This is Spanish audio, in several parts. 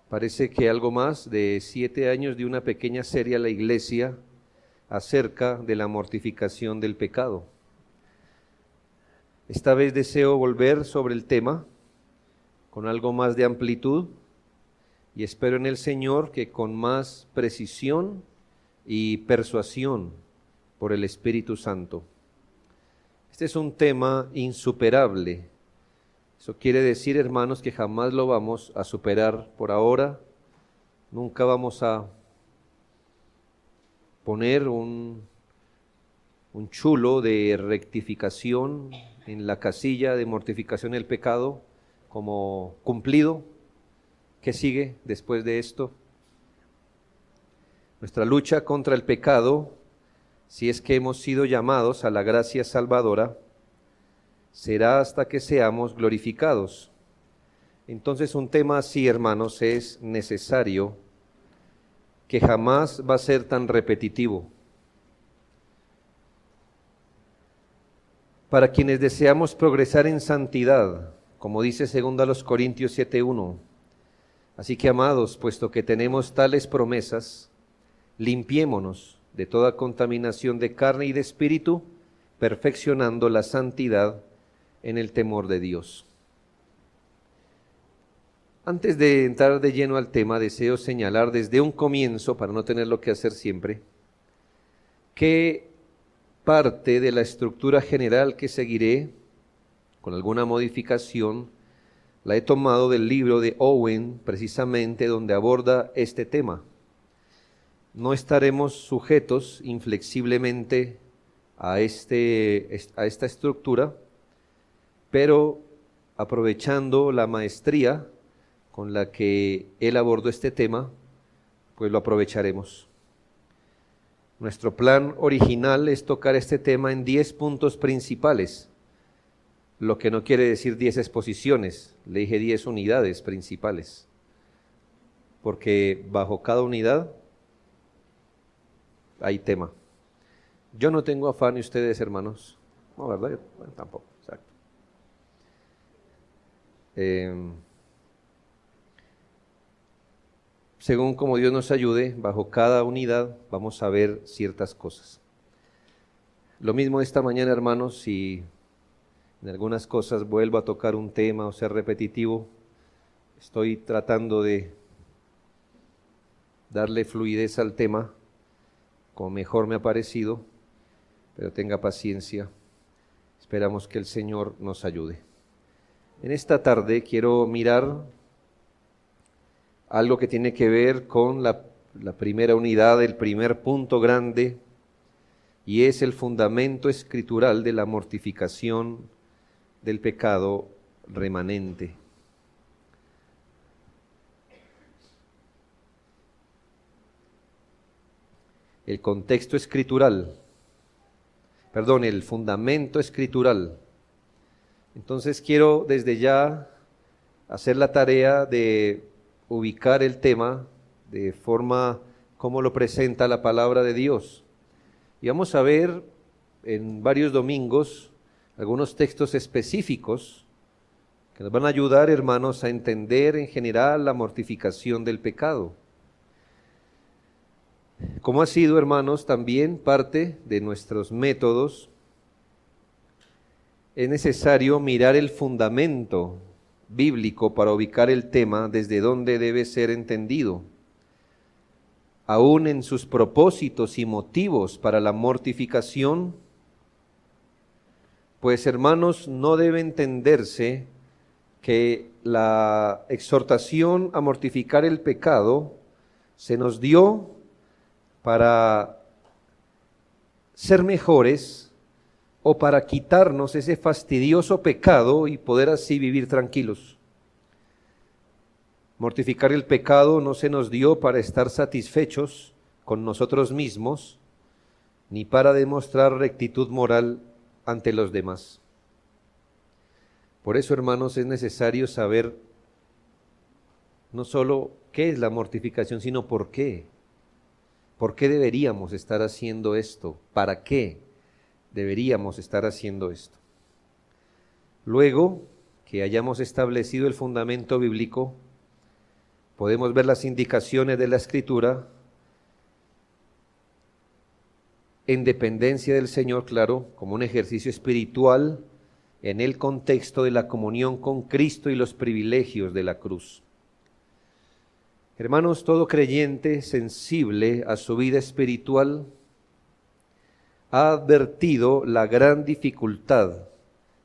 Parece que algo más de 7 años de una pequeña serie a la iglesia acerca de la mortificación del pecado. Esta vez deseo volver sobre el tema con algo más de amplitud y espero en el Señor que con más precisión y persuasión por el Espíritu Santo. Este es un tema insuperable. Eso quiere decir, hermanos, que jamás lo vamos a superar por ahora. Nunca vamos a poner un chulo de rectificación en la casilla de mortificación del pecado como cumplido. ¿Qué sigue después de esto? Nuestra lucha contra el pecado, si es que hemos sido llamados a la gracia salvadora, será hasta que seamos glorificados. Entonces un tema así, hermanos, es necesario, que jamás va a ser tan repetitivo. Para quienes deseamos progresar en santidad, como dice 2 Corintios 7:1, así que amados, puesto que tenemos tales promesas, limpiémonos de toda contaminación de carne y de espíritu, perfeccionando la santidad en el temor de Dios. Antes de entrar de lleno al tema, deseo señalar desde un comienzo, para no tenerlo que hacer siempre, que parte de la estructura general que seguiré, con alguna modificación, la he tomado del libro de Owen, precisamente donde aborda este tema. No estaremos sujetos inflexiblemente a esta estructura, pero aprovechando la maestría con la que él abordó este tema, pues lo aprovecharemos. Nuestro plan original es tocar este tema en 10 puntos principales, lo que no quiere decir 10 exposiciones, le dije 10 unidades principales, porque bajo cada unidad hay tema. Yo no tengo afán, y ustedes, hermanos, no, ¿verdad? Bueno, tampoco, exacto. Según como Dios nos ayude, bajo cada unidad vamos a ver ciertas cosas. Lo mismo esta mañana, hermanos, si en algunas cosas vuelvo a tocar un tema o ser repetitivo, estoy tratando de darle fluidez al tema como mejor me ha parecido, pero tenga paciencia. Esperamos que el Señor nos ayude. En esta tarde quiero mirar algo que tiene que ver con la primera unidad, el primer punto grande, y es el fundamento escritural de la mortificación del pecado remanente. El contexto escritural, el fundamento escritural. Entonces quiero desde ya hacer la tarea de ubicar el tema de forma como lo presenta la palabra de Dios. Y vamos a ver en varios domingos algunos textos específicos que nos van a ayudar, hermanos, a entender en general la mortificación del pecado. Como ha sido, hermanos, también parte de nuestros métodos, es necesario mirar el fundamento bíblico para ubicar el tema desde donde debe ser entendido, aún en sus propósitos y motivos para la mortificación, pues, hermanos, no debe entenderse que la exhortación a mortificar el pecado se nos dio para ser mejores o para quitarnos ese fastidioso pecado y poder así vivir tranquilos. Mortificar el pecado no se nos dio para estar satisfechos con nosotros mismos, ni para demostrar rectitud moral ante los demás. Por eso, hermanos, es necesario saber no solo qué es la mortificación, sino por qué. ¿Por qué deberíamos estar haciendo esto? ¿Para qué deberíamos estar haciendo esto? Luego que hayamos establecido el fundamento bíblico, podemos ver las indicaciones de la Escritura en dependencia del Señor, claro, como un ejercicio espiritual en el contexto de la comunión con Cristo y los privilegios de la cruz. Hermanos, todo creyente sensible a su vida espiritual ha advertido la gran dificultad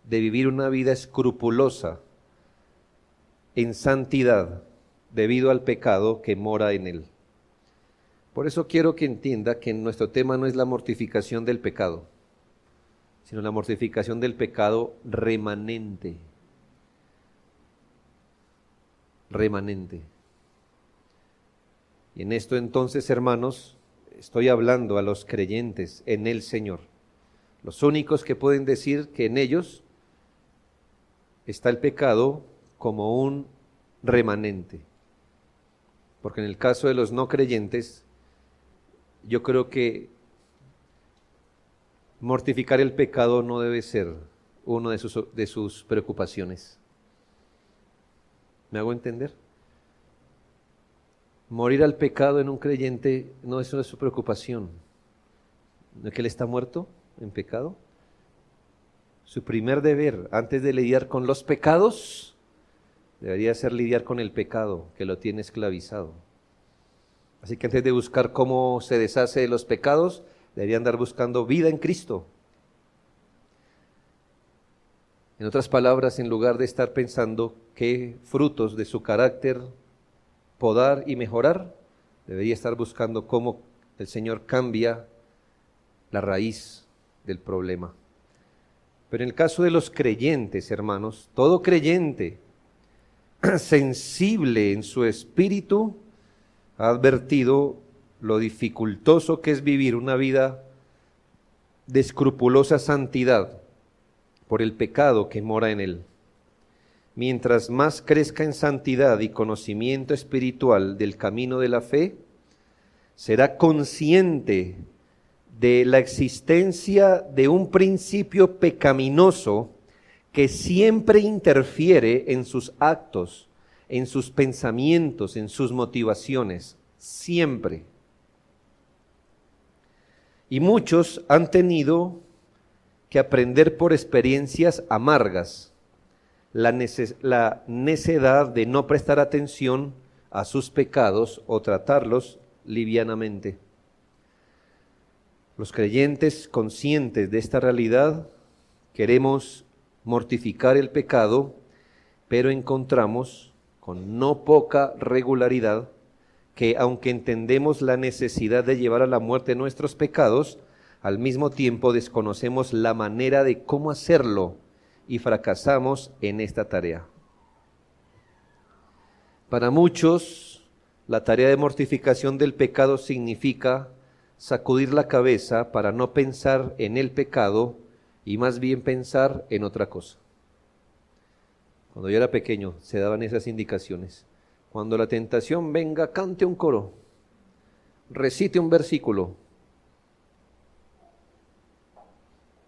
de vivir una vida escrupulosa en santidad debido al pecado que mora en él. Por eso quiero que entienda que nuestro tema no es la mortificación del pecado, sino la mortificación del pecado remanente. Remanente. Y en esto entonces, hermanos, estoy hablando a los creyentes en el Señor, los únicos que pueden decir que en ellos está el pecado como un remanente. Porque en el caso de los no creyentes, yo creo que mortificar el pecado no debe ser una de sus preocupaciones. ¿Me hago entender? Morir al pecado en un creyente no es una de su preocupación. ¿No es que él está muerto en pecado? Su primer deber, antes de lidiar con los pecados, debería ser lidiar con el pecado que lo tiene esclavizado. Así que antes de buscar cómo se deshace de los pecados, debería andar buscando vida en Cristo. En otras palabras, en lugar de estar pensando qué frutos de su carácter podar y mejorar, debería estar buscando cómo el Señor cambia la raíz del problema. Pero en el caso de los creyentes, hermanos, todo creyente sensible en su espíritu ha advertido lo dificultoso que es vivir una vida de escrupulosa santidad por el pecado que mora en él. Mientras más crezca en santidad y conocimiento espiritual del camino de la fe, será consciente de la existencia de un principio pecaminoso que siempre interfiere en sus actos, en sus pensamientos, en sus motivaciones, siempre. Y muchos han tenido que aprender por experiencias amargas la necedad de no prestar atención a sus pecados o tratarlos livianamente. Los creyentes conscientes de esta realidad queremos mortificar el pecado, pero encontramos con no poca regularidad que aunque entendemos la necesidad de llevar a la muerte nuestros pecados, al mismo tiempo desconocemos la manera de cómo hacerlo y fracasamos en esta tarea. Para muchos, la tarea de mortificación del pecado significa sacudir la cabeza para no pensar en el pecado y más bien pensar en otra cosa. Cuando yo era pequeño se daban esas indicaciones. Cuando la tentación venga, cante un coro, recite un versículo,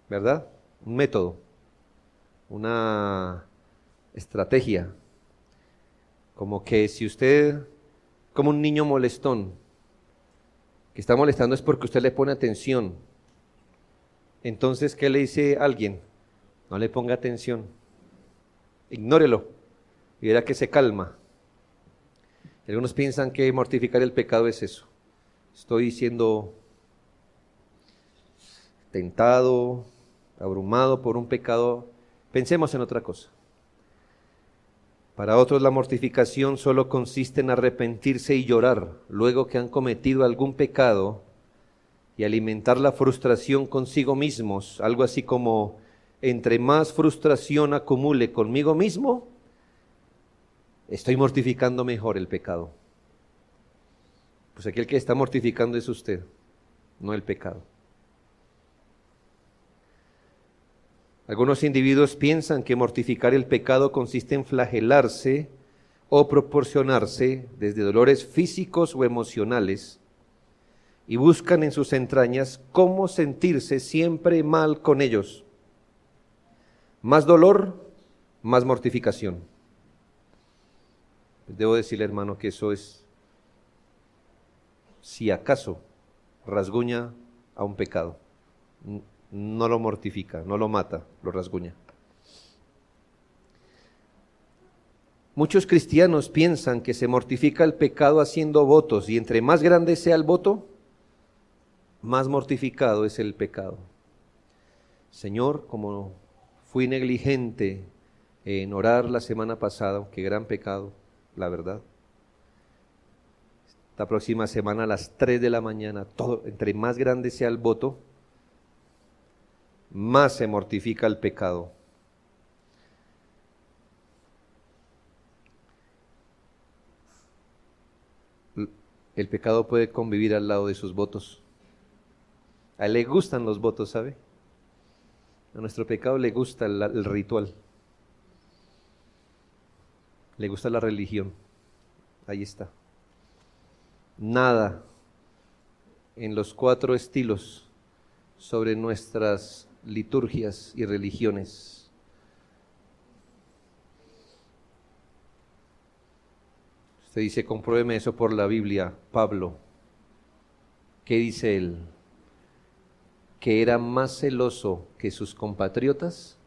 ¿verdad? Un método, una estrategia. Como que si usted, como un niño molestón, que está molestando es porque usted le pone atención. Entonces, ¿qué le dice a alguien? No le ponga atención, ignórelo y verá que se calma. Algunos piensan que mortificar el pecado es eso. Estoy siendo tentado, abrumado por un pecado. Pensemos en otra cosa. Para otros la mortificación solo consiste en arrepentirse y llorar luego que han cometido algún pecado y alimentar la frustración consigo mismos, algo así como entre más frustración acumule conmigo mismo, estoy mortificando mejor el pecado. Pues aquí el que está mortificando es usted, no el pecado. Algunos individuos piensan que mortificar el pecado consiste en flagelarse o proporcionarse desde dolores físicos o emocionales y buscan en sus entrañas cómo sentirse siempre mal con ellos. Más dolor, más mortificación. Debo decirle, hermano, que eso es, si acaso, rasguña a un pecado. No lo mortifica, no lo mata, lo rasguña. Muchos cristianos piensan que se mortifica el pecado haciendo votos, y entre más grande sea el voto, más mortificado es el pecado. Señor, como fui negligente en orar la semana pasada, qué gran pecado, la verdad. Esta próxima semana a las 3 de la mañana, entre más grande sea el voto, más se mortifica el pecado. El pecado puede convivir al lado de sus votos. A él le gustan los votos, ¿sabe? A nuestro pecado le gusta el ritual. Le gusta la religión. Ahí está. Nada en los 4 estilos sobre nuestras liturgias y religiones. Usted dice, compruébeme eso por la Biblia. Pablo, ¿qué dice él? Que era más celoso que sus compatriotas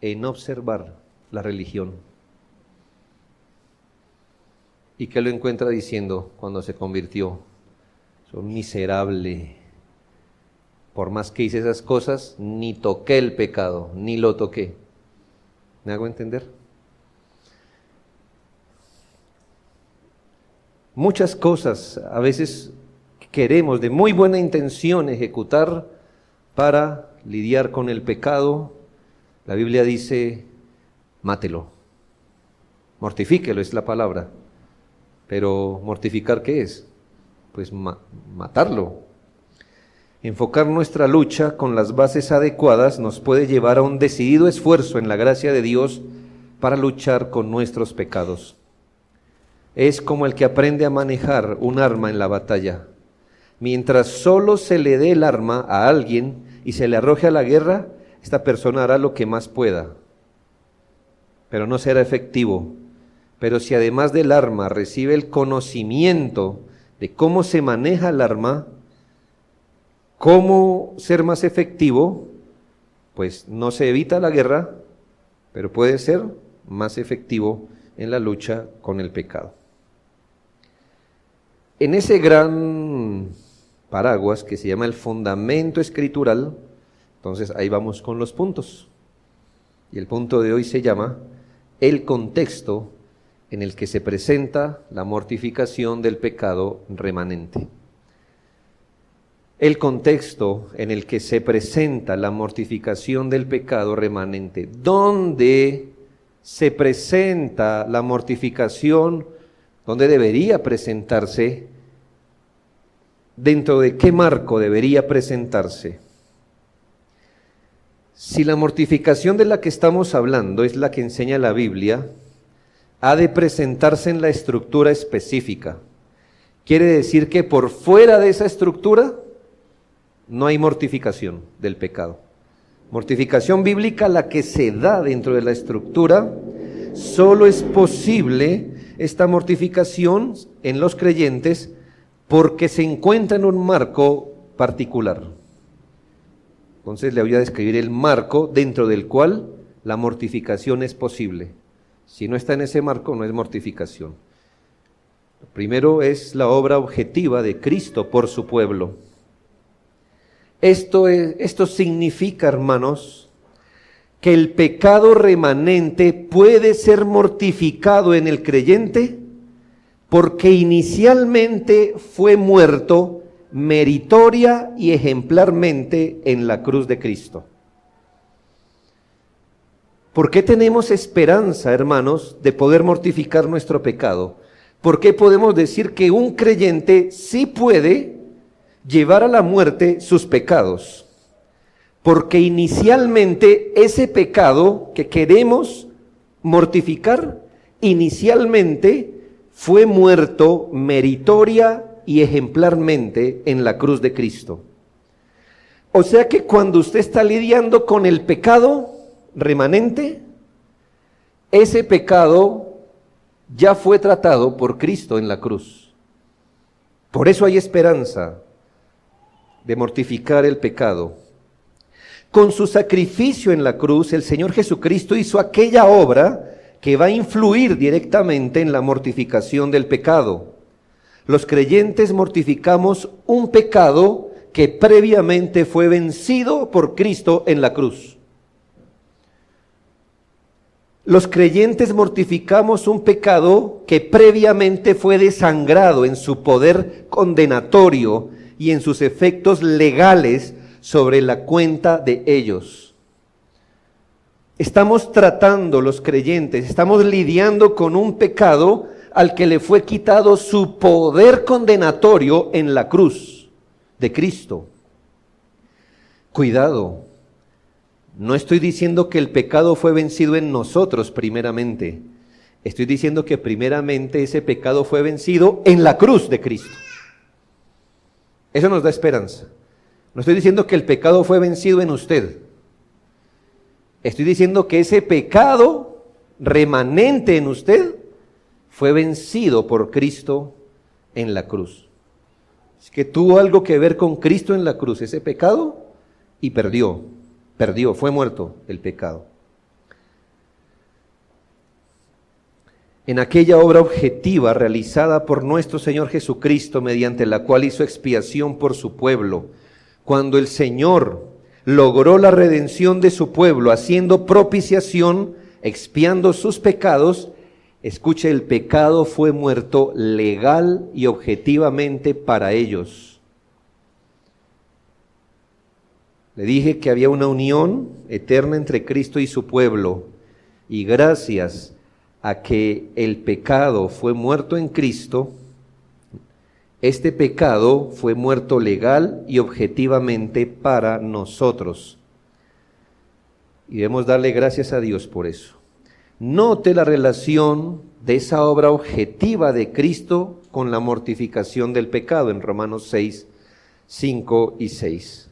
en observar la religión. ¿Y qué lo encuentra diciendo cuando se convirtió? Soy miserable. Por más que hice esas cosas, ni toqué el pecado, ni lo toqué. ¿Me hago entender? Muchas cosas a veces queremos de muy buena intención ejecutar para lidiar con el pecado. La Biblia dice, mátelo, mortifíquelo, es la palabra. Pero ¿mortificar qué es? Pues matarlo. Enfocar nuestra lucha con las bases adecuadas nos puede llevar a un decidido esfuerzo en la gracia de Dios para luchar con nuestros pecados. Es como el que aprende a manejar un arma en la batalla. Mientras solo se le dé el arma a alguien y se le arroje a la guerra, esta persona hará lo que más pueda, pero no será efectivo. Pero si además del arma recibe el conocimiento de cómo se maneja el arma, cómo ser más efectivo, pues no se evita la guerra, pero puede ser más efectivo en la lucha con el pecado. En ese gran paraguas que se llama el fundamento escritural, entonces ahí vamos con los puntos. Y el punto de hoy se llama el contexto en el que se presenta la mortificación del pecado remanente. El contexto en el que se presenta la mortificación del pecado remanente. ¿Dónde se presenta la mortificación? ¿Dónde debería presentarse? ¿Dentro de qué marco debería presentarse? Si la mortificación de la que estamos hablando es la que enseña la Biblia, ha de presentarse en la estructura específica. Quiere decir que por fuera de esa estructura no hay mortificación del pecado. Mortificación bíblica, la que se da dentro de la estructura, solo es posible esta mortificación en los creyentes porque se encuentra en un marco particular. Entonces le voy a describir el marco dentro del cual la mortificación es posible. Si no está en ese marco, no es mortificación. Lo primero es la obra objetiva de Cristo por su pueblo. Esto significa, hermanos, que el pecado remanente puede ser mortificado en el creyente porque inicialmente fue muerto meritoria y ejemplarmente en la cruz de Cristo. ¿Por qué tenemos esperanza, hermanos, de poder mortificar nuestro pecado? ¿Por qué podemos decir que un creyente sí puede llevar a la muerte sus pecados? Porque inicialmente ese pecado que queremos mortificar, inicialmente fue muerto meritoria y ejemplarmente en la cruz de Cristo. O sea que cuando usted está lidiando con el pecado remanente, ese pecado ya fue tratado por Cristo en la cruz. Por eso hay esperanza de mortificar el pecado. Con su sacrificio en la cruz, el Señor Jesucristo hizo aquella obra que va a influir directamente en la mortificación del pecado. Los creyentes mortificamos un pecado que previamente fue vencido por Cristo en la cruz. Los creyentes mortificamos un pecado que previamente fue desangrado en su poder condenatorio y en sus efectos legales sobre la cuenta de ellos. Estamos tratando, los creyentes, estamos lidiando con un pecado al que le fue quitado su poder condenatorio en la cruz de Cristo. Cuidado, no estoy diciendo que el pecado fue vencido en nosotros primeramente. Estoy diciendo que primeramente ese pecado fue vencido en la cruz de Cristo. Eso nos da esperanza. No estoy diciendo que el pecado fue vencido en usted. Estoy diciendo que ese pecado remanente en usted fue vencido por Cristo en la cruz. Es que tuvo algo que ver con Cristo en la cruz, ese pecado, y perdió, fue muerto el pecado. En aquella obra objetiva realizada por nuestro Señor Jesucristo, mediante la cual hizo expiación por su pueblo, cuando el Señor logró la redención de su pueblo, haciendo propiciación, expiando sus pecados, escuche, el pecado fue muerto legal y objetivamente para ellos. Le dije que había una unión eterna entre Cristo y su pueblo, y gracias a que el pecado fue muerto en Cristo, este pecado fue muerto legal y objetivamente para nosotros. Y debemos darle gracias a Dios por eso. Note la relación de esa obra objetiva de Cristo con la mortificación del pecado en Romanos 6, 5 y 6.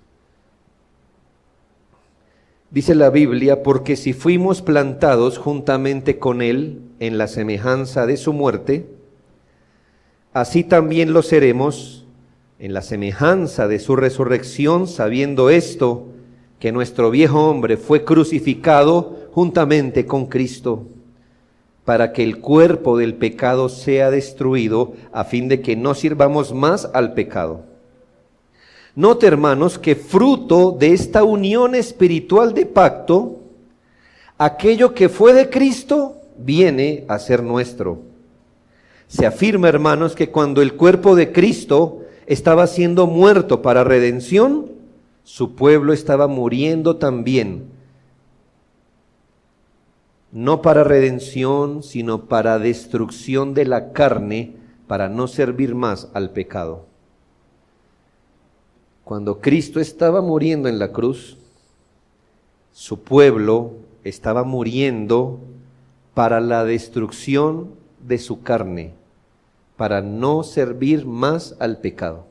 Dice la Biblia, porque si fuimos plantados juntamente con Él en la semejanza de su muerte, así también lo seremos en la semejanza de su resurrección, sabiendo esto, que nuestro viejo hombre fue crucificado juntamente con Cristo, para que el cuerpo del pecado sea destruido, a fin de que no sirvamos más al pecado. Note, hermanos, que fruto de esta unión espiritual de pacto, aquello que fue de Cristo viene a ser nuestro. Se afirma, hermanos, que cuando el cuerpo de Cristo estaba siendo muerto para redención, su pueblo estaba muriendo también, no para redención, sino para destrucción de la carne, para no servir más al pecado. Cuando Cristo estaba muriendo en la cruz, su pueblo estaba muriendo para la destrucción de su carne, para no servir más al pecado.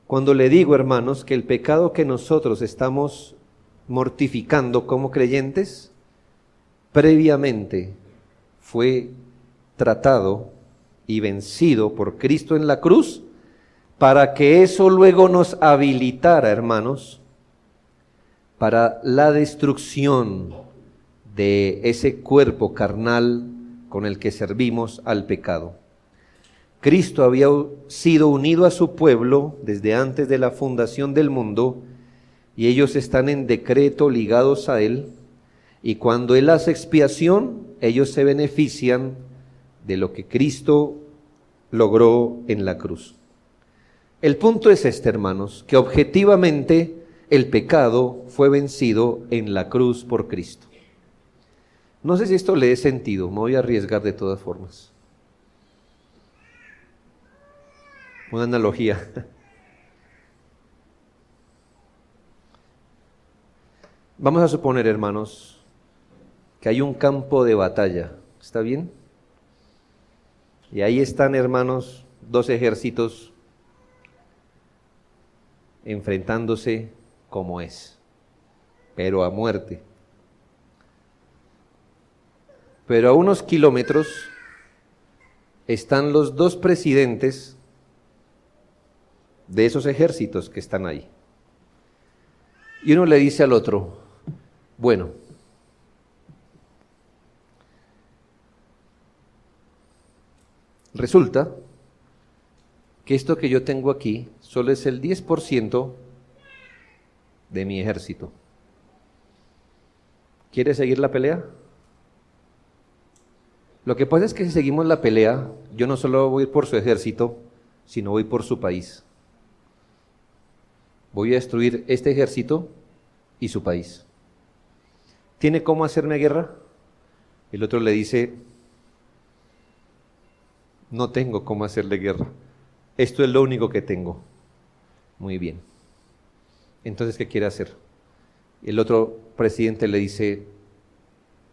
Cuando le digo, hermanos, que el pecado que nosotros estamos mortificando como creyentes, previamente fue tratado y vencido por Cristo en la cruz, para que eso luego nos habilitara, hermanos, para la destrucción de ese cuerpo carnal con el que servimos al pecado. Cristo había sido unido a su pueblo desde antes de la fundación del mundo, y ellos están en decreto ligados a Él, y cuando Él hace expiación, ellos se benefician de lo que Cristo logró en la cruz. El punto es este, hermanos, que objetivamente el pecado fue vencido en la cruz por Cristo. No sé si esto le dé sentido, me voy a arriesgar de todas formas. Una analogía. Vamos a suponer, hermanos, que hay un campo de batalla, ¿está bien? Y ahí están, hermanos, dos ejércitos enfrentándose como es, pero a muerte. Pero a unos kilómetros están los dos presidentes de esos ejércitos que están ahí. Y uno le dice al otro, bueno, resulta que esto que yo tengo aquí solo es el 10% de mi ejército. ¿Quiere seguir la pelea? Lo que pasa es que si seguimos la pelea, yo no solo voy por su ejército, sino voy por su país. Voy a destruir este ejército y su país. ¿Tiene cómo hacerme guerra? El otro le dice, no tengo cómo hacerle guerra. Esto es lo único que tengo. Muy bien. Entonces, ¿qué quiere hacer? El otro presidente le dice,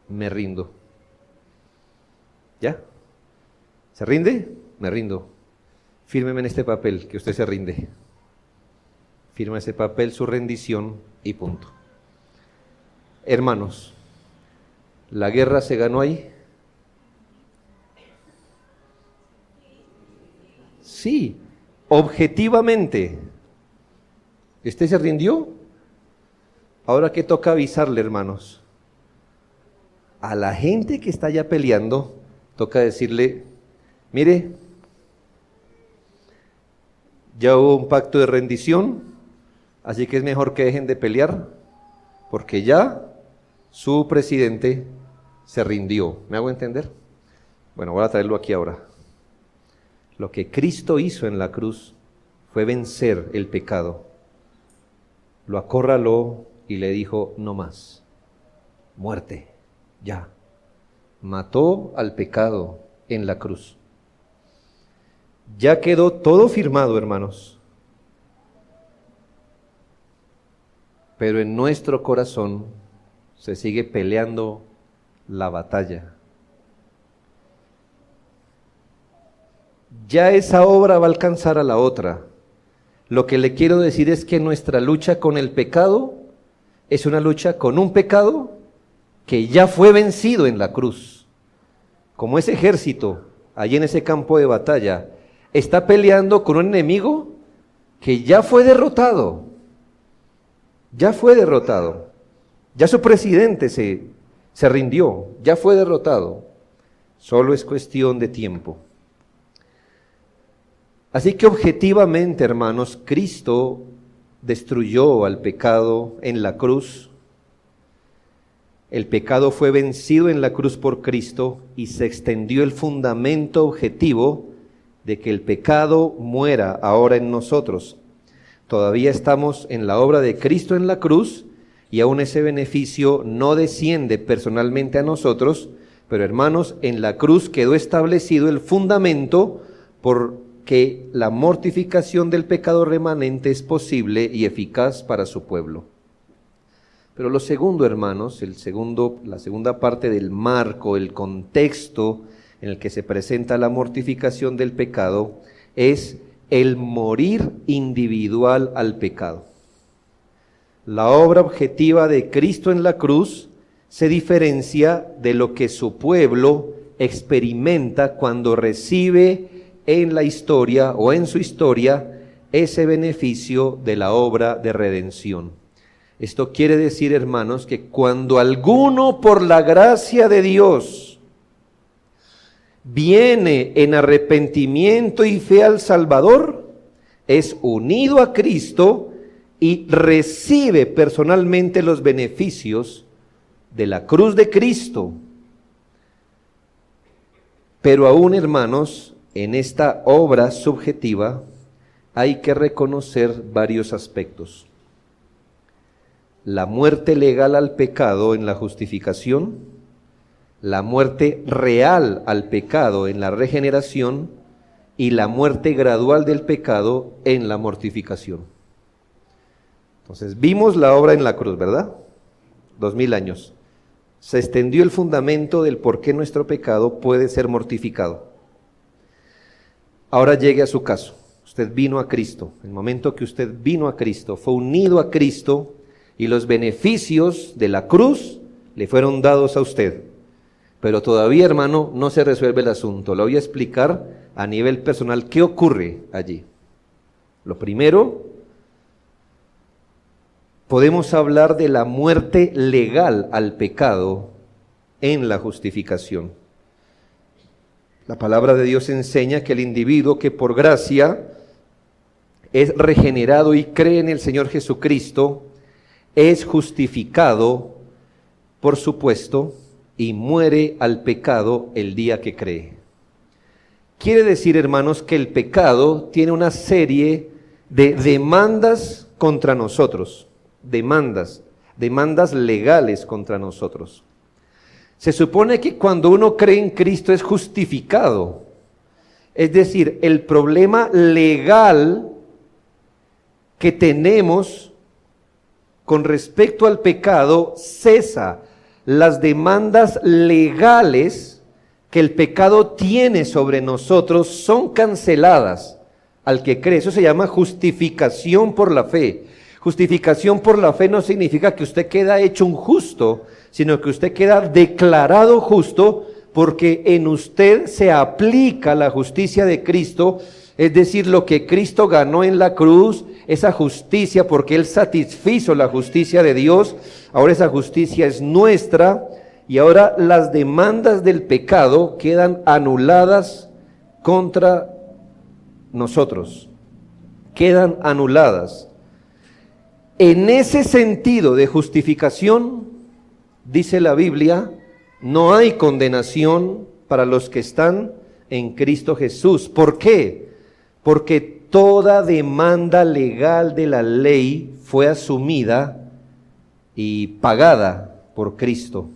me rindo. ¿Ya? ¿Se rinde? Me rindo. Fírmeme en este papel que usted se rinde. Firma ese papel, su rendición y punto. Hermanos, ¿la guerra se ganó ahí? Sí, objetivamente. ¿Usted se rindió? Ahora, ¿qué toca avisarle, hermanos? A la gente que está allá peleando, toca decirle, mire, ya hubo un pacto de rendición, así que es mejor que dejen de pelear, porque ya su presidente se rindió. ¿Me hago entender? Bueno, voy a traerlo aquí ahora. Lo que Cristo hizo en la cruz fue vencer el pecado. Lo acorraló y le dijo, no más, muerte, ya. Mató al pecado en la cruz. Ya quedó todo firmado, hermanos. Pero en nuestro corazón se sigue peleando la batalla. Ya esa obra va a alcanzar a la otra. Lo que le quiero decir es que nuestra lucha con el pecado es una lucha con un pecado que ya fue vencido en la cruz. Como ese ejército, allí en ese campo de batalla, está peleando con un enemigo que ya fue derrotado. Ya fue derrotado. Ya su presidente se rindió, ya fue derrotado. Solo es cuestión de tiempo. Así que objetivamente, hermanos, Cristo destruyó al pecado en la cruz. El pecado fue vencido en la cruz por Cristo y se extendió el fundamento objetivo de que el pecado muera ahora en nosotros. Todavía estamos en la obra de Cristo en la cruz y aún ese beneficio no desciende personalmente a nosotros, pero hermanos, en la cruz quedó establecido el fundamento por que la mortificación del pecado remanente es posible y eficaz para su pueblo. Pero lo segundo, hermanos, la segunda parte del marco, el contexto en el que se presenta la mortificación del pecado, es el morir individual al pecado. La obra objetiva de Cristo en la cruz se diferencia de lo que su pueblo experimenta cuando recibe en la historia o en su historia ese beneficio de la obra de redención. Esto quiere decir, hermanos, que cuando alguno por la gracia de Dios viene en arrepentimiento y fe al Salvador, es unido a Cristo y recibe personalmente los beneficios de la cruz de Cristo. Pero aún, hermanos, en esta obra subjetiva hay que reconocer varios aspectos. La muerte legal al pecado en la justificación, la muerte real al pecado en la regeneración y la muerte gradual del pecado en la mortificación. Entonces, vimos la obra en la cruz, ¿verdad? 2000 años. Se extendió el fundamento del por qué nuestro pecado puede ser mortificado. Ahora llegue a su caso. Usted vino a Cristo. El momento que usted vino a Cristo, fue unido a Cristo y los beneficios de la cruz le fueron dados a usted. Pero todavía, hermano, no se resuelve el asunto. Lo voy a explicar a nivel personal qué ocurre allí. Lo primero, podemos hablar de la muerte legal al pecado en la justificación. La palabra de Dios enseña que el individuo que por gracia es regenerado y cree en el Señor Jesucristo, es justificado, por supuesto, y muere al pecado el día que cree. Quiere decir, hermanos, que el pecado tiene una serie de demandas contra nosotros, demandas legales contra nosotros. Se supone que cuando uno cree en Cristo es justificado, es decir, el problema legal que tenemos con respecto al pecado cesa. Las demandas legales que el pecado tiene sobre nosotros son canceladas al que cree. Eso se llama justificación por la fe. Justificación por la fe no significa que usted queda hecho un justo, sino que usted queda declarado justo porque en usted se aplica la justicia de Cristo, es decir, lo que Cristo ganó en la cruz, esa justicia, porque Él satisfizo la justicia de Dios, ahora esa justicia es nuestra, y ahora las demandas del pecado quedan anuladas contra nosotros, quedan anuladas. En ese sentido de justificación, dice la Biblia, no hay condenación para los que están en Cristo Jesús. ¿Por qué? Porque toda demanda legal de la ley fue asumida y pagada por Cristo.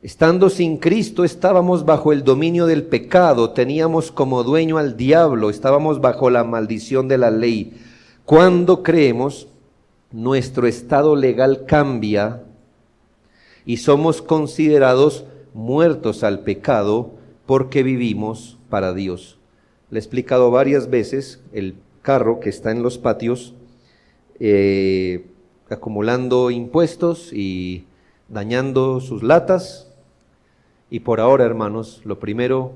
Estando sin Cristo, estábamos bajo el dominio del pecado, teníamos como dueño al diablo, estábamos bajo la maldición de la ley. Cuando creemos, nuestro estado legal cambia y somos considerados muertos al pecado porque vivimos para Dios. Le he explicado varias veces el carro que está en los patios acumulando impuestos y dañando sus latas. Y por ahora, hermanos, lo primero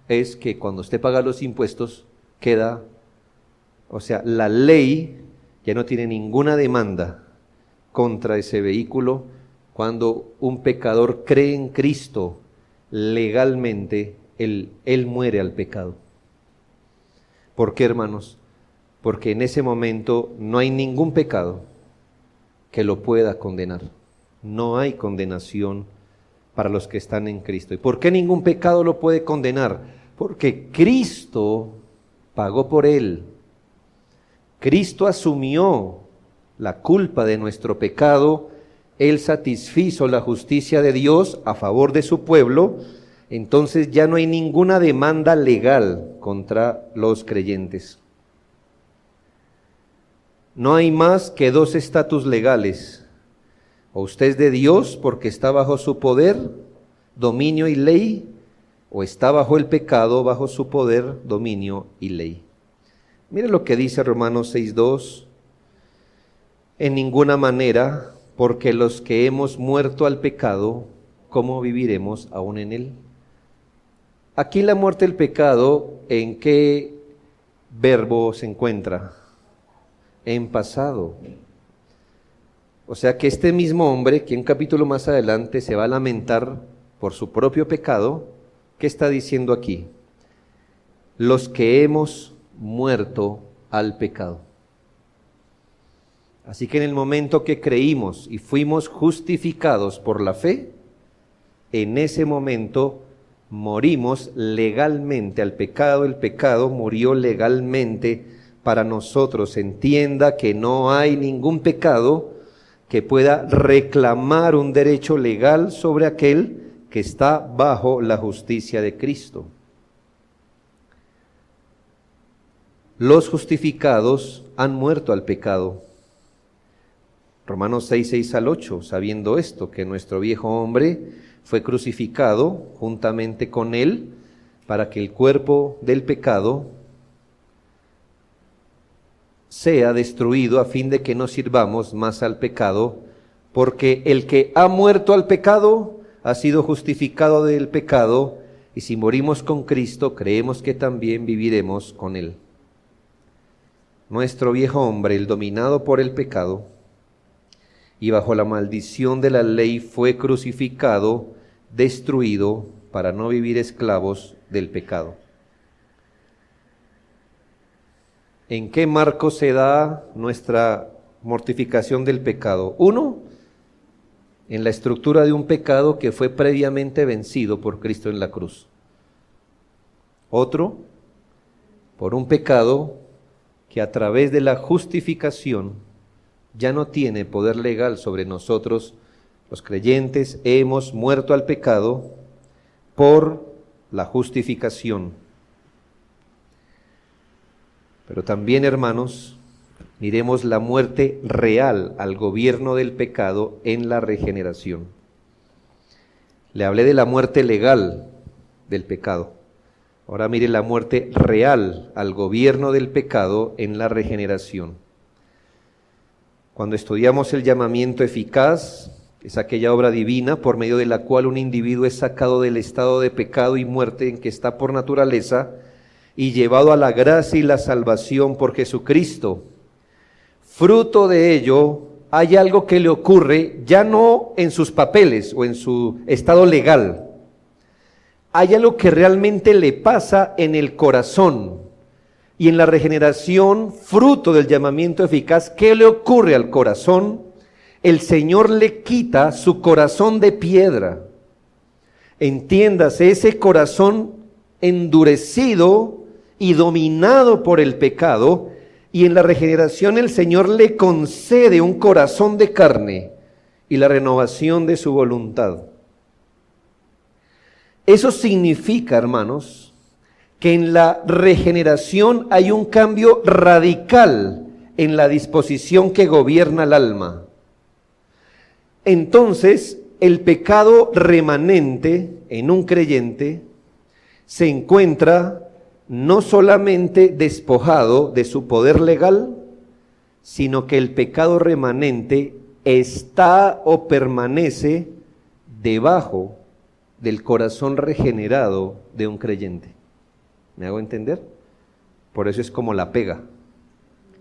es que cuando usted paga los impuestos queda, o sea, la ley ya no tiene ninguna demanda contra ese vehículo. Cuando un pecador cree en Cristo legalmente, él muere al pecado. ¿Por qué, hermanos? Porque en ese momento no hay ningún pecado que lo pueda condenar. No hay condenación para los que están en Cristo. ¿Y por qué ningún pecado lo puede condenar? Porque Cristo pagó por él. Cristo asumió la culpa de nuestro pecado. Él satisfizo la justicia de Dios a favor de su pueblo. Entonces ya no hay ninguna demanda legal contra los creyentes. No hay más que dos estatus legales. O usted es de Dios porque está bajo su poder, dominio y ley, o está bajo el pecado, bajo su poder, dominio y ley. Mire lo que dice Romanos 6:2. En ninguna manera, porque los que hemos muerto al pecado, ¿cómo viviremos aún en él? Aquí la muerte del pecado, ¿en qué verbo se encuentra? En pasado. O sea que este mismo hombre, que un capítulo más adelante se va a lamentar por su propio pecado, ¿qué está diciendo aquí? Los que hemos muerto al pecado. Así que en el momento que creímos y fuimos justificados por la fe, en ese momento morimos legalmente al pecado. El pecado murió legalmente para nosotros. Entienda que no hay ningún pecado que pueda reclamar un derecho legal sobre aquel que está bajo la justicia de Cristo. Los justificados han muerto al pecado. Romanos 6:6-8, sabiendo esto, que nuestro viejo hombre fue crucificado juntamente con él, para que el cuerpo del pecado sea destruido, a fin de que no sirvamos más al pecado, porque el que ha muerto al pecado ha sido justificado del pecado, y si morimos con Cristo, creemos que también viviremos con Él. Nuestro viejo hombre, el dominado por el pecado, y bajo la maldición de la ley, fue crucificado, destruido, para no vivir esclavos del pecado. ¿En qué marco se da nuestra mortificación del pecado? Uno, en la estructura de un pecado que fue previamente vencido por Cristo en la cruz. Otro, por un pecado que a través de la justificación ya no tiene poder legal sobre nosotros. Los creyentes hemos muerto al pecado por la justificación. Pero también, hermanos, miremos la muerte real al gobierno del pecado en la regeneración. Le hablé de la muerte legal del pecado. Ahora mire la muerte real al gobierno del pecado en la regeneración. Cuando estudiamos el llamamiento eficaz, es aquella obra divina por medio de la cual un individuo es sacado del estado de pecado y muerte en que está por naturaleza y llevado a la gracia y la salvación por Jesucristo. Fruto de ello, hay algo que le ocurre ya no en sus papeles o en su estado legal. Hay algo que realmente le pasa en el corazón. Y en la regeneración, fruto del llamamiento eficaz, ¿qué le ocurre al corazón? El Señor le quita su corazón de piedra. Entiéndase, ese corazón endurecido y dominado por el pecado, y en la regeneración el Señor le concede un corazón de carne y la renovación de su voluntad. Eso significa, hermanos, que en la regeneración hay un cambio radical en la disposición que gobierna el alma. Entonces, el pecado remanente en un creyente se encuentra no solamente despojado de su poder legal, sino que el pecado remanente está o permanece debajo del corazón regenerado de un creyente. ¿Me hago entender? Por eso es como la pega,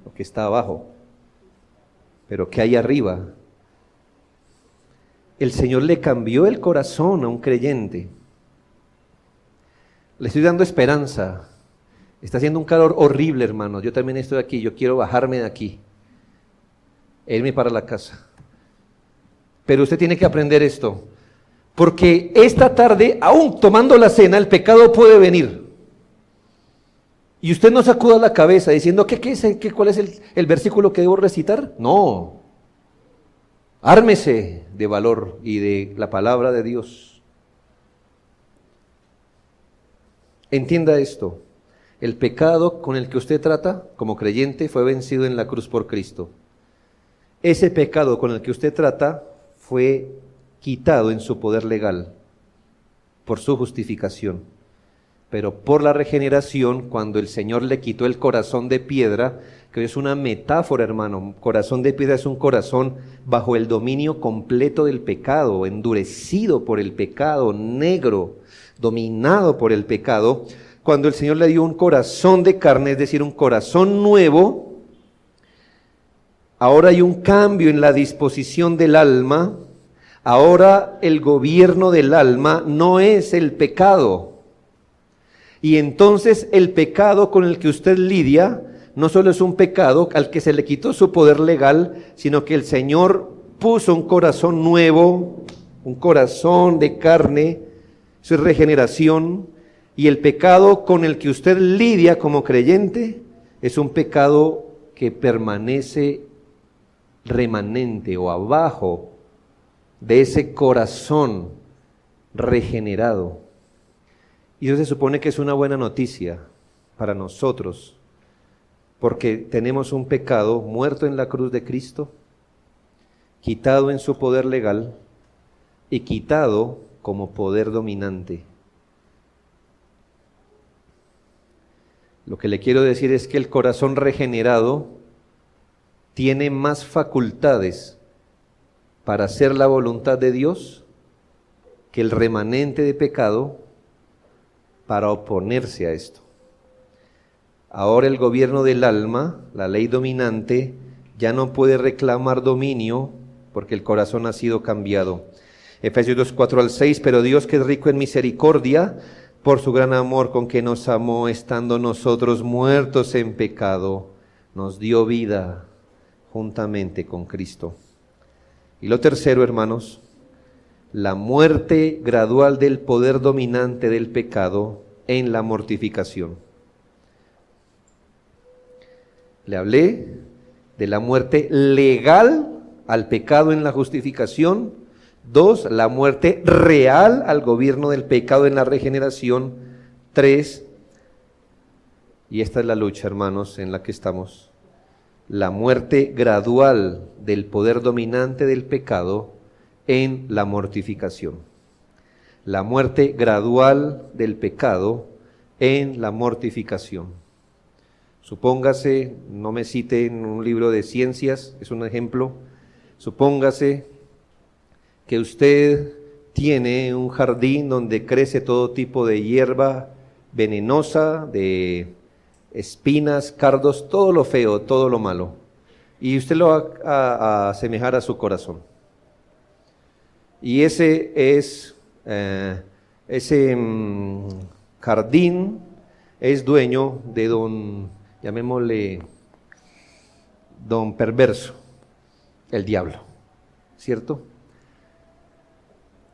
lo que está abajo. Pero ¿qué hay arriba? El Señor le cambió el corazón a un creyente. Le estoy dando esperanza. Está haciendo un calor horrible, hermanos. Yo también estoy aquí. Yo quiero bajarme de aquí, irme para la casa. Pero usted tiene que aprender esto. Porque esta tarde, aún tomando la cena, el pecado puede venir. Y usted no sacuda la cabeza diciendo, ¿cuál es el versículo que debo recitar? No. Ármese de valor y de la palabra de Dios. Entienda esto. El pecado con el que usted trata como creyente fue vencido en la cruz por Cristo. Ese pecado con el que usted trata fue quitado en su poder legal por su justificación. Pero por la regeneración, cuando el Señor le quitó el corazón de piedra, que es una metáfora, hermano, corazón de piedra es un corazón bajo el dominio completo del pecado, endurecido por el pecado, negro, dominado por el pecado. Cuando el Señor le dio un corazón de carne, es decir, un corazón nuevo, ahora hay un cambio en la disposición del alma. Ahora el gobierno del alma no es el pecado. Y entonces el pecado con el que usted lidia no solo es un pecado al que se le quitó su poder legal, sino que el Señor puso un corazón nuevo, un corazón de carne, su regeneración. Y el pecado con el que usted lidia como creyente es un pecado que permanece remanente o abajo de ese corazón regenerado. Y eso se supone que es una buena noticia para nosotros, porque tenemos un pecado muerto en la cruz de Cristo, quitado en su poder legal y quitado como poder dominante. Lo que le quiero decir es que el corazón regenerado tiene más facultades para hacer la voluntad de Dios que el remanente de pecado para oponerse a esto. Ahora el gobierno del alma, la ley dominante, ya no puede reclamar dominio porque el corazón ha sido cambiado. Efesios 2, 4 al 6, pero Dios, que es rico en misericordia, por su gran amor con que nos amó, estando nosotros muertos en pecado, nos dio vida juntamente con Cristo. Y lo tercero, hermanos, la muerte gradual del poder dominante del pecado en la mortificación. Le hablé de la muerte legal al pecado en la justificación. 2, la muerte real al gobierno del pecado en la regeneración. 3, y esta es la lucha, hermanos, en la que estamos, la muerte gradual del poder dominante del pecado en la mortificación. La muerte gradual del pecado en la mortificación. Supóngase, no me cite en un libro de ciencias, es un ejemplo, supóngase que usted tiene un jardín donde crece todo tipo de hierba venenosa, de espinas, cardos, todo lo feo, todo lo malo. Y usted lo va a asemejar a su corazón. Y ese jardín es dueño de don, llamémosle, don perverso, el diablo, ¿cierto?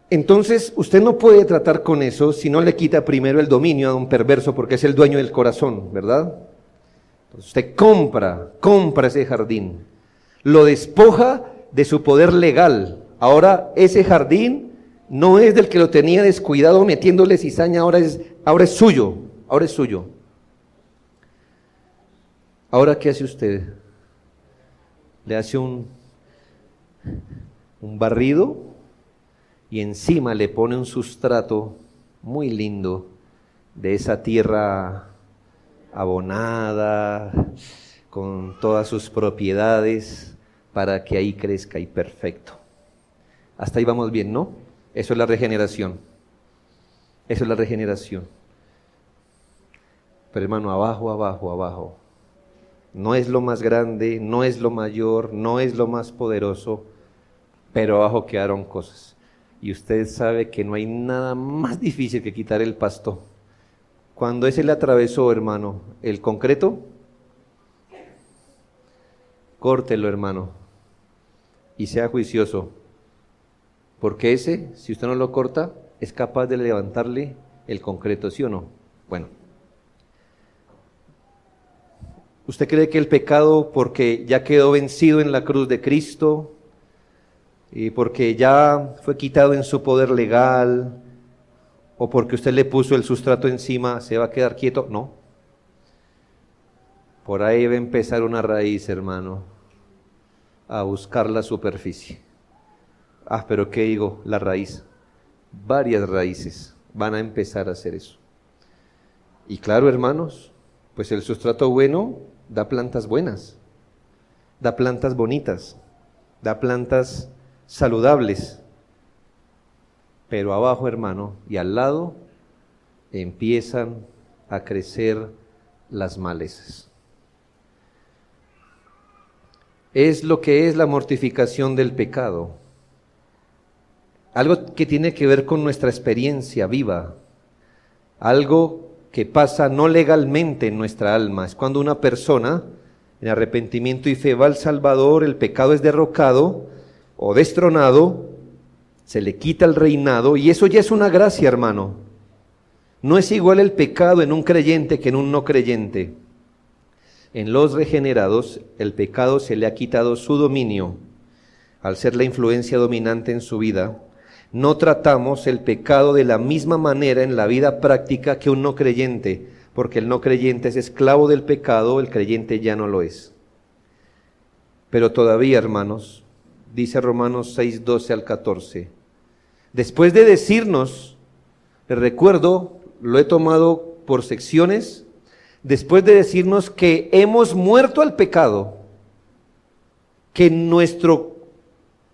Entonces, usted no puede tratar con eso si no le quita primero el dominio a don perverso, porque es el dueño del corazón, ¿verdad? Entonces, usted compra ese jardín, lo despoja de su poder legal. Ahora ese jardín no es del que lo tenía descuidado metiéndole cizaña, ahora es suyo, ahora es suyo. Ahora, ¿qué hace usted? Le hace un barrido y encima le pone un sustrato muy lindo de esa tierra abonada, con todas sus propiedades, para que ahí crezca y perfecto. Hasta ahí vamos bien, ¿no? Eso es la regeneración. Eso es la regeneración. Pero hermano, abajo. No es lo más grande, no es lo mayor, no es lo más poderoso, pero abajo quedaron cosas. Y usted sabe que no hay nada más difícil que quitar el pasto. Cuando ese le atravesó, hermano, el concreto, córtelo, hermano, y sea juicioso. Porque ese, si usted no lo corta, es capaz de levantarle el concreto, ¿sí o no? Bueno. ¿Usted cree que el pecado, porque ya quedó vencido en la cruz de Cristo, y porque ya fue quitado en su poder legal, o porque usted le puso el sustrato encima, se va a quedar quieto? No. Por ahí va a empezar una raíz, hermano, a buscar la superficie. Pero ¿qué digo? La raíz. Varias raíces van a empezar a hacer eso. Y claro, hermanos, pues el sustrato bueno da plantas buenas, da plantas bonitas, da plantas saludables. Pero abajo, hermano, y al lado, empiezan a crecer las malezas. Es lo que es la mortificación del pecado. Algo que tiene que ver con nuestra experiencia viva. Algo que pasa no legalmente en nuestra alma. Es cuando una persona, en arrepentimiento y fe, va al Salvador, el pecado es derrocado o destronado, se le quita el reinado, y eso ya es una gracia, hermano. No es igual el pecado en un creyente que en un no creyente. En los regenerados, el pecado se le ha quitado su dominio, al ser la influencia dominante en su vida. No tratamos el pecado de la misma manera en la vida práctica que un no creyente, porque el no creyente es esclavo del pecado, el creyente ya no lo es. Pero todavía, hermanos, dice Romanos 6, 12 al 14, después de decirnos, les recuerdo, lo he tomado por secciones, después de decirnos que hemos muerto al pecado, que nuestro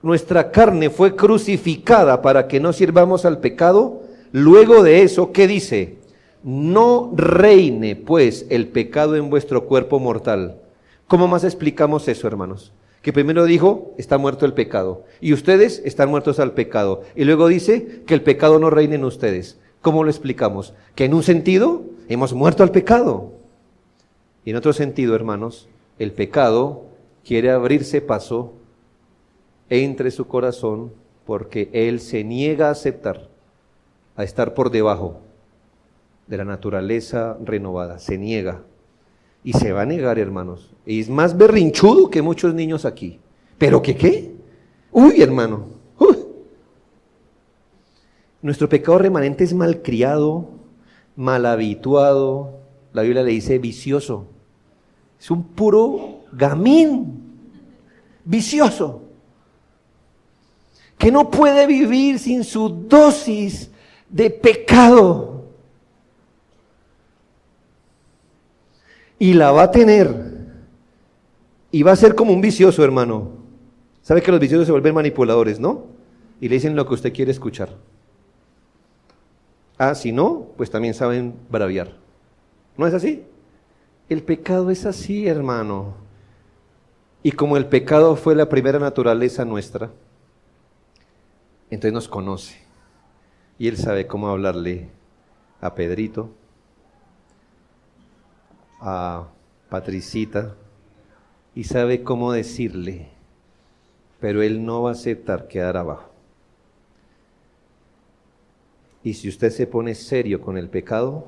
nuestra carne fue crucificada para que no sirvamos al pecado, luego de eso, ¿qué dice? No reine pues el pecado en vuestro cuerpo mortal. ¿Cómo más explicamos eso, hermanos? Que primero dijo, está muerto el pecado, y ustedes están muertos al pecado. Y luego dice que el pecado no reine en ustedes. ¿Cómo lo explicamos? Que en un sentido hemos muerto al pecado. Y en otro sentido, hermanos, el pecado quiere abrirse paso entre su corazón porque él se niega a aceptar, a estar por debajo de la naturaleza renovada. Se niega. Y se va a negar, hermanos. Y es más berrinchudo que muchos niños aquí. ¿Pero qué? Uy, hermano. Nuestro pecado remanente es malcriado, mal habituado. La Biblia le dice vicioso. Es un puro gamín. Vicioso. Que no puede vivir sin su dosis de pecado. Y la va a tener. Y va a ser como un vicioso, hermano. ¿Sabe que los viciosos se vuelven manipuladores, no? Y le dicen lo que usted quiere escuchar. Ah, si no, pues también saben braviar. ¿No es así? El pecado es así, hermano. Y como el pecado fue la primera naturaleza nuestra, entonces nos conoce. Y él sabe cómo hablarle a Pedrito, a Patricita, y sabe cómo decirle, pero él no va a aceptar quedar abajo. Y si usted se pone serio con el pecado,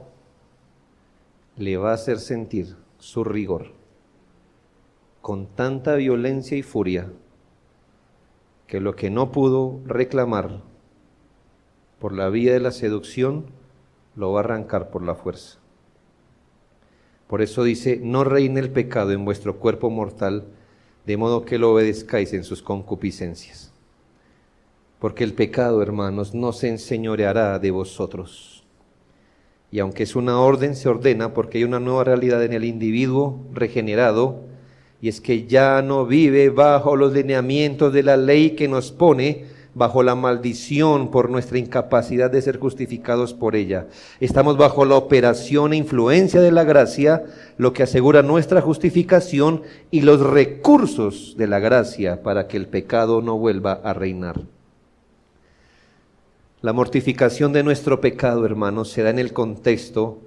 le va a hacer sentir su rigor con tanta violencia y furia que lo que no pudo reclamar por la vía de la seducción, lo va a arrancar por la fuerza. Por eso dice, no reine el pecado en vuestro cuerpo mortal, de modo que lo obedezcáis en sus concupiscencias. Porque el pecado, hermanos, no se enseñoreará de vosotros. Y aunque es una orden, se ordena porque hay una nueva realidad en el individuo regenerado, y es que ya no vive bajo los lineamientos de la ley que nos pone bajo la maldición por nuestra incapacidad de ser justificados por ella. Estamos bajo la operación e influencia de la gracia, lo que asegura nuestra justificación y los recursos de la gracia para que el pecado no vuelva a reinar. La mortificación de nuestro pecado, hermanos, se da en el contexto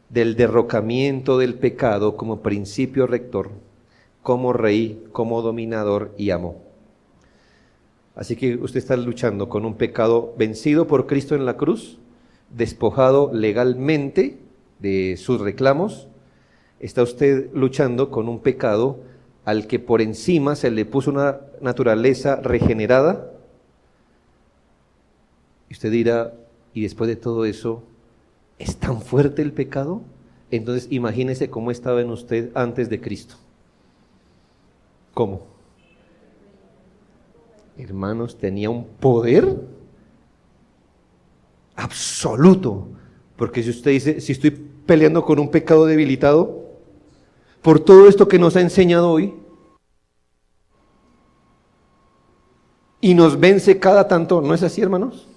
del derrocamiento del pecado como principio rector, como rey, como dominador y amo. Así que usted está luchando con un pecado vencido por Cristo en la cruz, despojado legalmente de sus reclamos. Está usted luchando con un pecado al que por encima se le puso una naturaleza regenerada. Y usted dirá, y después de todo eso, ¿es tan fuerte el pecado? Entonces imagínese cómo estaba en usted antes de Cristo. ¿Cómo? Hermanos, tenía un poder absoluto. Porque si usted dice, si estoy peleando con un pecado debilitado, por todo esto que nos ha enseñado hoy, y nos vence cada tanto, ¿no es así, hermanos?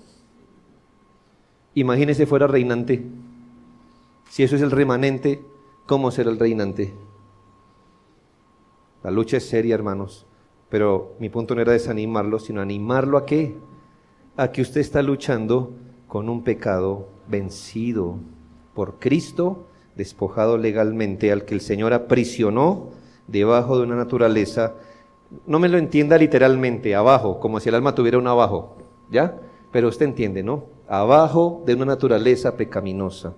Imagínese fuera reinante. Si eso es el remanente, ¿cómo será el reinante? La lucha es seria, hermanos, pero mi punto no era desanimarlo, sino animarlo ¿a qué? A que usted está luchando con un pecado vencido por Cristo, despojado legalmente, al que el Señor aprisionó debajo de una naturaleza, no me lo entienda literalmente, abajo, como si el alma tuviera un abajo, ¿ya? Pero usted entiende, ¿no? Abajo de una naturaleza pecaminosa.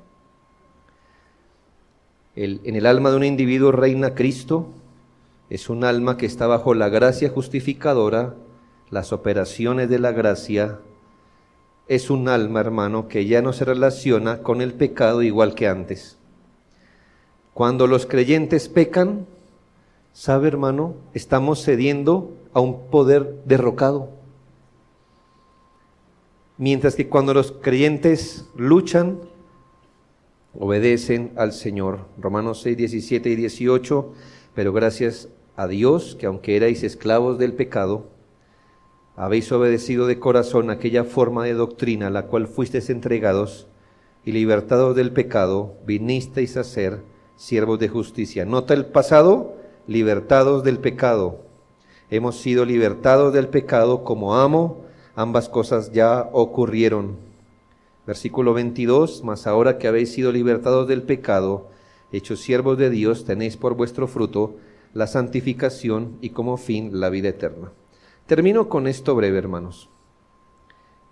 En el alma de un individuo reina Cristo. Es un alma que está bajo la gracia justificadora, las operaciones de la gracia. Es un alma, hermano, que ya no se relaciona con el pecado igual que antes. Cuando los creyentes pecan, ¿sabe, hermano? Estamos cediendo a un poder derrocado. Mientras que cuando los creyentes luchan, obedecen al Señor. Romanos 6, 17 y 18, pero gracias a Dios, que aunque erais esclavos del pecado, habéis obedecido de corazón aquella forma de doctrina a la cual fuisteis entregados, y libertados del pecado, vinisteis a ser siervos de justicia. Nota el pasado, libertados del pecado. Hemos sido libertados del pecado como amo, ambas cosas ya ocurrieron. Versículo 22, mas ahora que habéis sido libertados del pecado, hechos siervos de Dios, tenéis por vuestro fruto la santificación y como fin la vida eterna. Termino con esto breve, hermanos.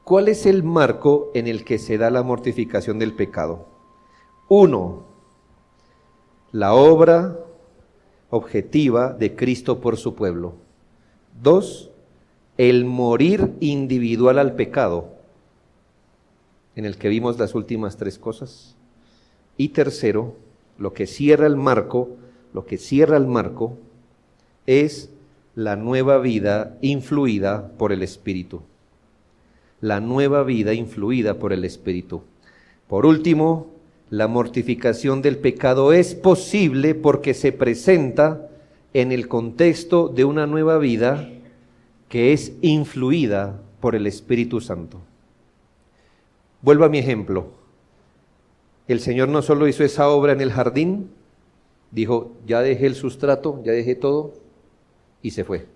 ¿Cuál es el marco en el que se da la mortificación del pecado? 1. La obra objetiva de Cristo por su pueblo. 2. El morir individual al pecado, en el que vimos las últimas 3 cosas. Y tercero, lo que cierra el marco es la nueva vida influida por el Espíritu. La nueva vida influida por el Espíritu. Por último, la mortificación del pecado es posible porque se presenta en el contexto de una nueva vida que es influida por el Espíritu Santo. Vuelvo a mi ejemplo. El Señor no solo hizo esa obra en el jardín, dijo, ya dejé el sustrato, ya dejé todo, y se fue.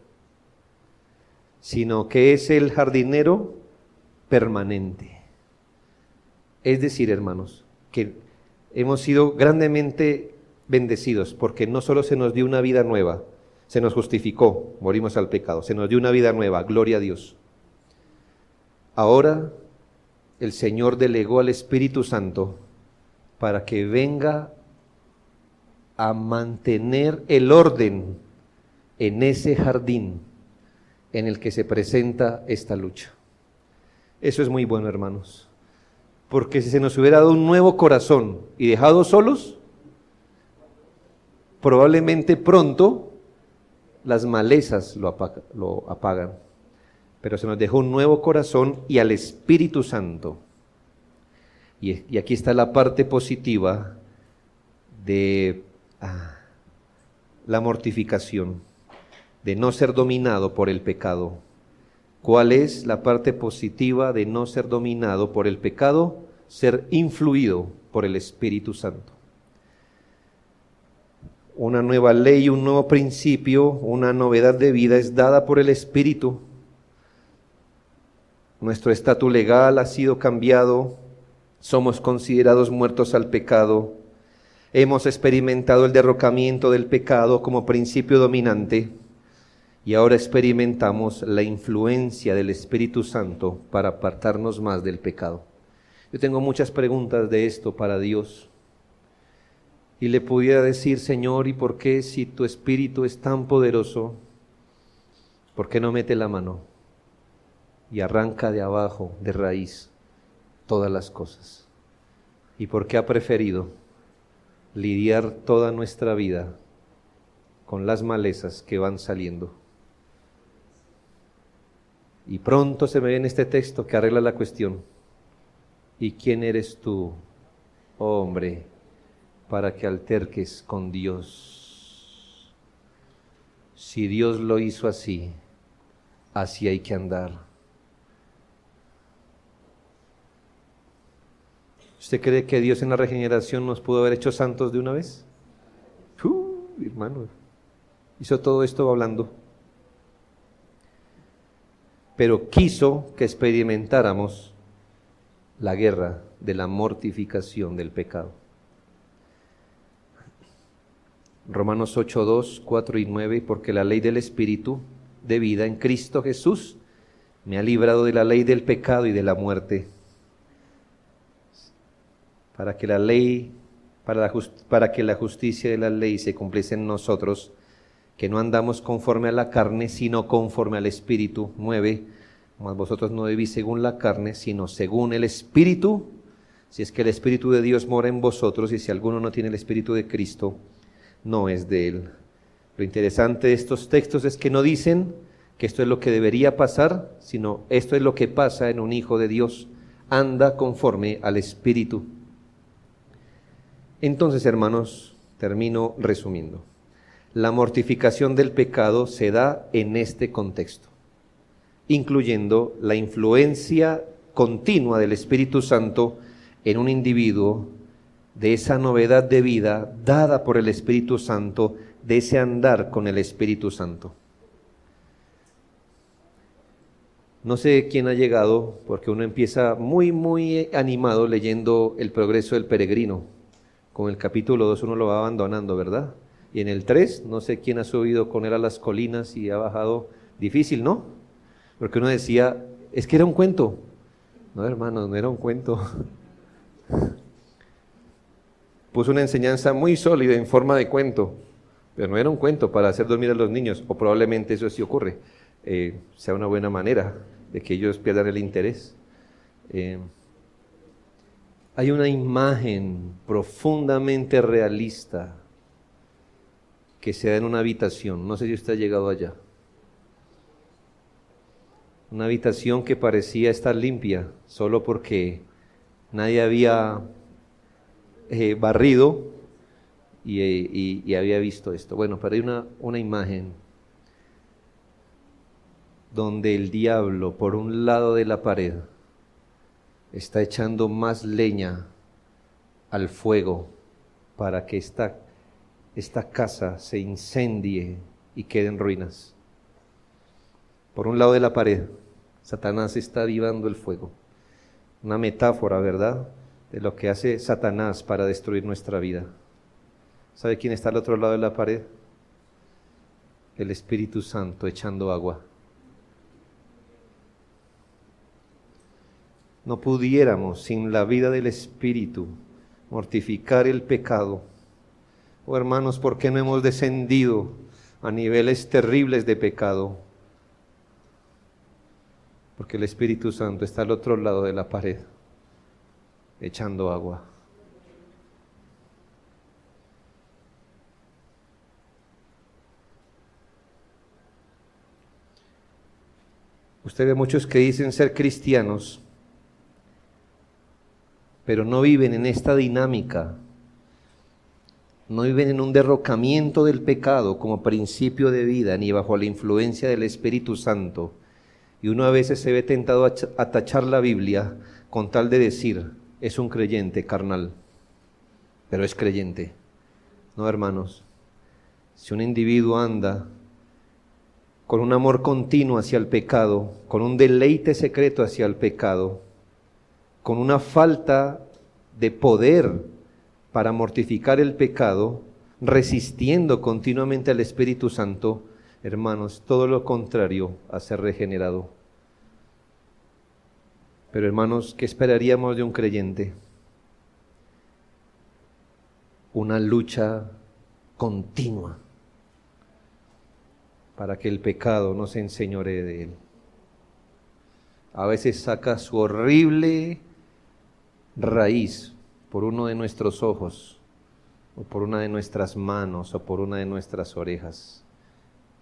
Sino que es el jardinero permanente. Es decir, hermanos, que hemos sido grandemente bendecidos porque no solo se nos dio una vida nueva, se nos justificó, morimos al pecado, se nos dio una vida nueva, gloria a Dios. Ahora el Señor delegó al Espíritu Santo para que venga a mantener el orden en ese jardín en el que se presenta esta lucha. Eso es muy bueno, hermanos, porque si se nos hubiera dado un nuevo corazón y dejado solos, probablemente pronto las malezas lo apagan, pero se nos dejó un nuevo corazón y al Espíritu Santo. Y aquí está la parte positiva de la mortificación, de no ser dominado por el pecado. ¿Cuál es la parte positiva de no ser dominado por el pecado? Ser influido por el Espíritu Santo. Una nueva ley, un nuevo principio, una novedad de vida es dada por el Espíritu. Nuestro estatus legal ha sido cambiado, somos considerados muertos al pecado, hemos experimentado el derrocamiento del pecado como principio dominante y ahora experimentamos la influencia del Espíritu Santo para apartarnos más del pecado. Yo tengo muchas preguntas de esto para Dios. Y le pudiera decir, Señor, ¿y por qué si tu Espíritu es tan poderoso, por qué no mete la mano y arranca de abajo, de raíz, todas las cosas? ¿Y por qué ha preferido lidiar toda nuestra vida con las malezas que van saliendo? Y pronto se me viene este texto que arregla la cuestión. ¿Y quién eres tú, oh hombre, para que alterques con Dios? Si Dios lo hizo así, así hay que andar. ¿Usted cree que Dios en la regeneración nos pudo haber hecho santos de una vez? Hermano, hizo todo esto hablando. Pero quiso que experimentáramos la guerra de la mortificación del pecado. Romanos 8, 2, 4 y 9, porque la ley del Espíritu de vida en Cristo Jesús me ha librado de la ley del pecado y de la muerte. Para que la justicia de la ley se cumpliese en nosotros, que no andamos conforme a la carne, sino conforme al Espíritu. 9, mas vosotros no vivís según la carne, sino según el Espíritu, si es que el Espíritu de Dios mora en vosotros, y si alguno no tiene el Espíritu de Cristo, no es de él. Lo interesante de estos textos es que no dicen que esto es lo que debería pasar, sino esto es lo que pasa en un hijo de Dios. Anda conforme al Espíritu. Entonces, hermanos, termino resumiendo. La mortificación del pecado se da en este contexto. incluyendo la influencia continua del Espíritu Santo en un individuo, de esa novedad de vida dada por el Espíritu Santo, de ese andar con el Espíritu Santo. No sé quién ha llegado, porque uno empieza muy animado leyendo El progreso del peregrino. Con el capítulo 2 uno lo va abandonando, ¿verdad? Y en el 3, no sé quién ha subido con él a las colinas y ha bajado. Difícil, ¿no? Porque uno decía, es que era un cuento. No, hermanos, no era un cuento. Puso una enseñanza muy sólida en forma de cuento, pero no era un cuento para hacer dormir a los niños, o probablemente eso sí ocurre, sea una buena manera de que ellos pierdan el interés. Hay una imagen profundamente realista que se da en una habitación, no sé si usted ha llegado allá. Una habitación que parecía estar limpia, solo porque nadie había barrido y había visto esto. Bueno, pero hay una imagen donde el diablo, por un lado de la pared, está echando más leña al fuego para que esta casa se incendie y quede en ruinas. Por un lado de la pared, Satanás está avivando el fuego. Una metáfora, ¿verdad?, de lo que hace Satanás para destruir nuestra vida. ¿Sabe quién está al otro lado de la pared? El Espíritu Santo echando agua. No pudiéramos, sin la vida del Espíritu, mortificar el pecado. Oh, hermanos, ¿por qué no hemos descendido a niveles terribles de pecado? Porque el Espíritu Santo está al otro lado de la pared, echando agua. Usted ve muchos que dicen ser cristianos, pero no viven en esta dinámica, no viven en un derrocamiento del pecado como principio de vida, ni bajo la influencia del Espíritu Santo. Y uno a veces se ve tentado a tachar la Biblia con tal de decir, es un creyente carnal, pero es creyente. No, hermanos, si un individuo anda con un amor continuo hacia el pecado, con un deleite secreto hacia el pecado, con una falta de poder para mortificar el pecado, resistiendo continuamente al Espíritu Santo, hermanos, todo lo contrario a ser regenerado. Pero hermanos, ¿qué esperaríamos de un creyente? Una lucha continua para que el pecado no se enseñoree de él. A veces saca su horrible raíz por uno de nuestros ojos, o por una de nuestras manos, o por una de nuestras orejas.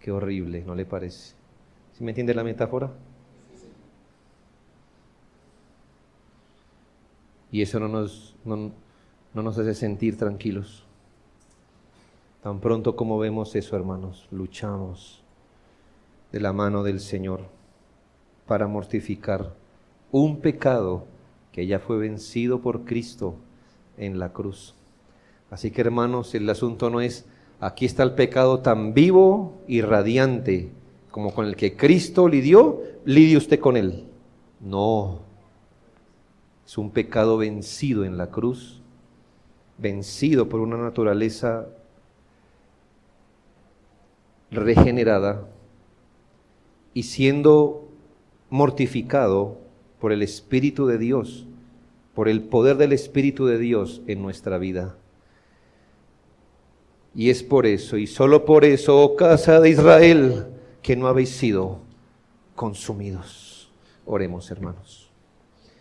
Qué horrible, ¿no le parece? ¿Sí me entiende la metáfora? Y eso no nos hace sentir tranquilos. Tan pronto como vemos eso, hermanos, luchamos de la mano del Señor para mortificar un pecado que ya fue vencido por Cristo en la cruz. Así que, hermanos, el asunto no es, aquí está el pecado tan vivo y radiante como con el que Cristo lidió, lidie usted con él. No, es un pecado vencido en la cruz, vencido por una naturaleza regenerada y siendo mortificado por el Espíritu de Dios, por el poder del Espíritu de Dios en nuestra vida. Y es por eso, y solo por eso, oh casa de Israel, que no habéis sido consumidos. Oremos, hermanos.